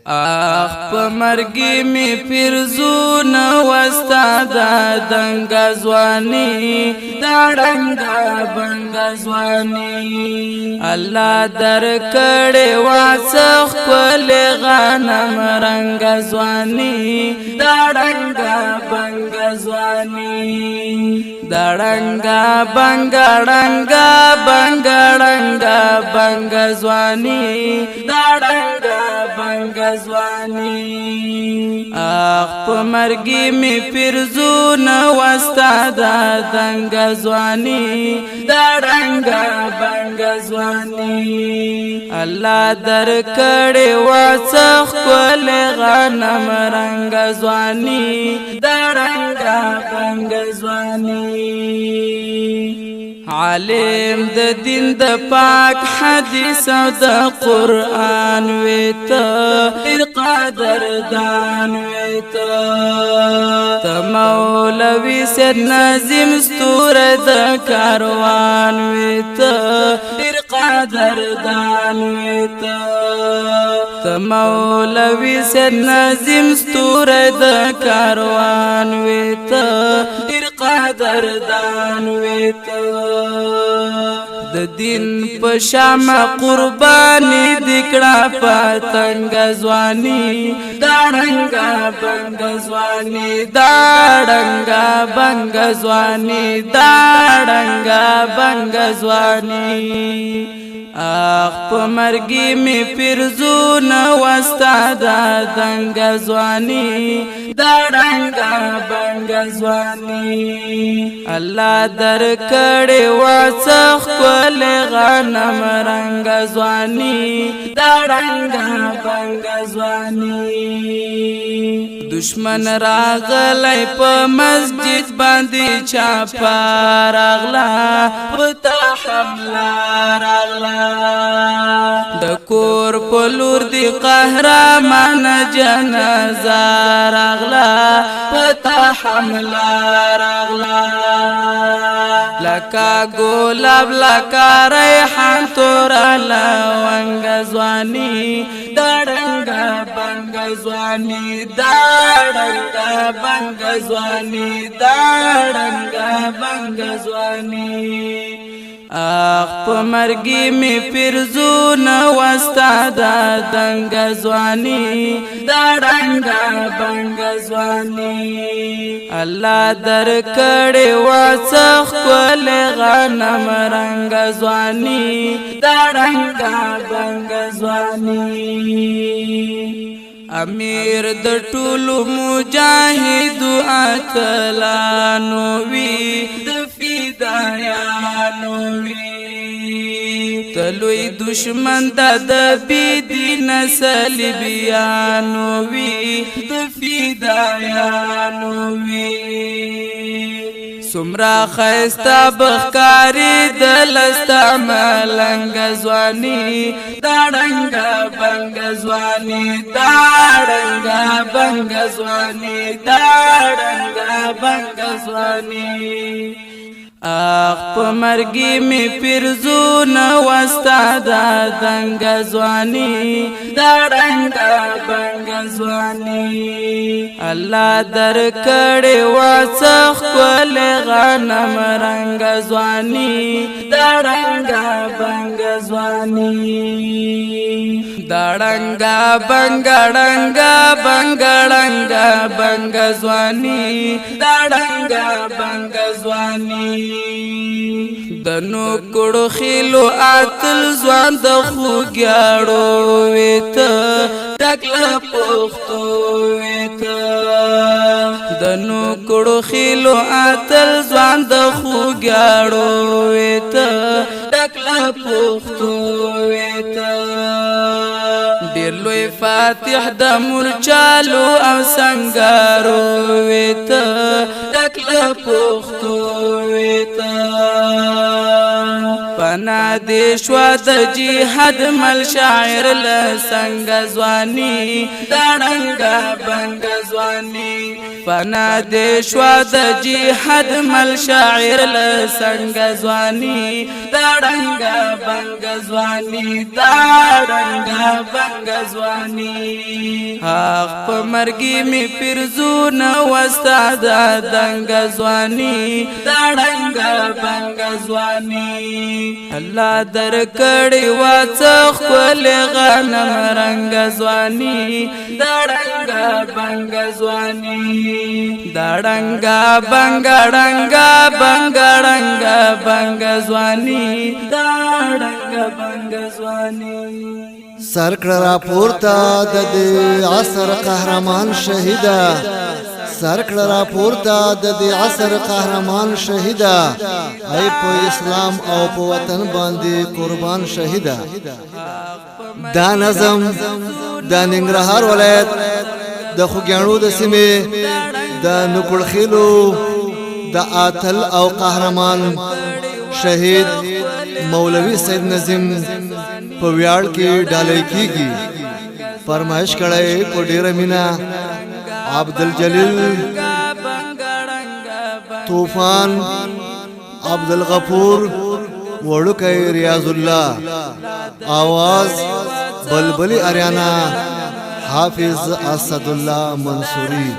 آخ په مرګي می پیرزون وستا د دنګ ځواني دا ډنګ بنګ ځواني الله درکړي واسخ کول غنم رنگ ځواني دا ډنګ بنګ ځواني دا ډنګ بنګ ډنګ بنګ ډنګ بنګ ځواني دا ډنګ بنګ ځواني اخ په مرګي می پیرزون وستا د دنګ ځواني دا ډنګ بنګ ځواني الله درکړي واسخ کول غنم رنگ ځواني دا ډنګ بنګ ځواني عالم د دین د پاک حدیث او د قرآن ویتا قدر دان ویتا ته مولوی سید ناظم ستور د کاروان ویتا قدر دان ویتا ته مولوی سید ناظم ستور د کاروان ویتا قدر دان ویتا د دین په شام قربانی دکړه پتنګ ځواني دا ډنګ بنګ ځواني دا ډنګ بنګ ځواني دا ډنګ بنګ ځواني اخ په مرګي می پیرزون وستا د دنګ ځواني دا ډنګ بنګ ځواني الله درکړي واسخ کول غنم رنگ ځواني دا ډنګ بنګ ځواني دشمن راغلی په مسجد باندې چاپا راغلا پتا حمله راغلا د کور په لور دی قهرمان جنازه راغلا پتا حمله راغلا لکا ګلاب لکا ریحان تور لونګ ځواني دا ډنګ بنګ ځواني دا ډنګ بنګ ځواني دا ډنګ بنګ ځواني اخ په مرګي می پیرزون وستا د دنګ ځواني دا ډنګ بنګ ځواني الله درکړي واسخ کول غنم رنگ ځواني دا ډنګ بنګ ځواني امیر د ټولو مجاهدو اتلانو وی د فدایانو وی تلوی دشمن د بيدین صلیبیانو وی د فدایانو وی سمرا خیستا بخکاری دلستا ملنگ ځواني دا ډنګ بنګ ځواني دا ډنګ بنګ ځواني دا ډنګ بنګ ځواني اخ په مرګي می پیرزون وستا د دنګ ځواني دا ډنګ بنګ ځواني الله درکړي واسخ کول غنم رنگ ځواني دا ډنګ بنګ ځواني دا ډنګ بنګ ډنګ بنګ ډنګ بنګ ځواني دا ډنګ بنګ ځواني دنو کړو خېلو اتل ځوان د خوګاړو وېته ټکله پښتو وېته دنو کړو خېلو اتل ځوان د خوګاړو وېته ټکله پښتو وېته ډېر لوی فاتح د مورچالو او سنگارو وېته ټکله پښتو وېته فنا دې شوا د جهاد مل شاعر لسنګ ځواني دا ړنګه بنګ ځواني فنا دې شوا د جهاد مل شاعر لسنګ ځواني دا ړنګه بنګ ځواني دا ړنګه بنګ ځواني حق په مرګي می فرزونه واستاد دنګ ځواني دا ړنګه بنګ ځواني الله درکړي واڅخ کول غنمرنګ ځواني دا ړنګه بنګ ځواني دا ړنګه بنګ ړنګه بنګ ړنګه بنګ ځواني دا ړنګه بنګ ځواني سرکړه را پورته د عصر قهرمان شهیدا سرکړه را پورته د عصر قهرمان شهیدا ای په اسلام او په وطن باندې قربان شهیدا دا نظم د ننګرهار ولایت د خوګیاڼو د سیمې د نکړخیلو د آتل او قهرمان شهید مولوی سید نظیم په ویاړ کې ډالۍ کیږي فرمایش کړي په ډیره مینا عبدالجلیل طوفان عبدالغفور وړوکی ریاض الله आवाज بلبلی اریانا حافظ اسد الله منصوری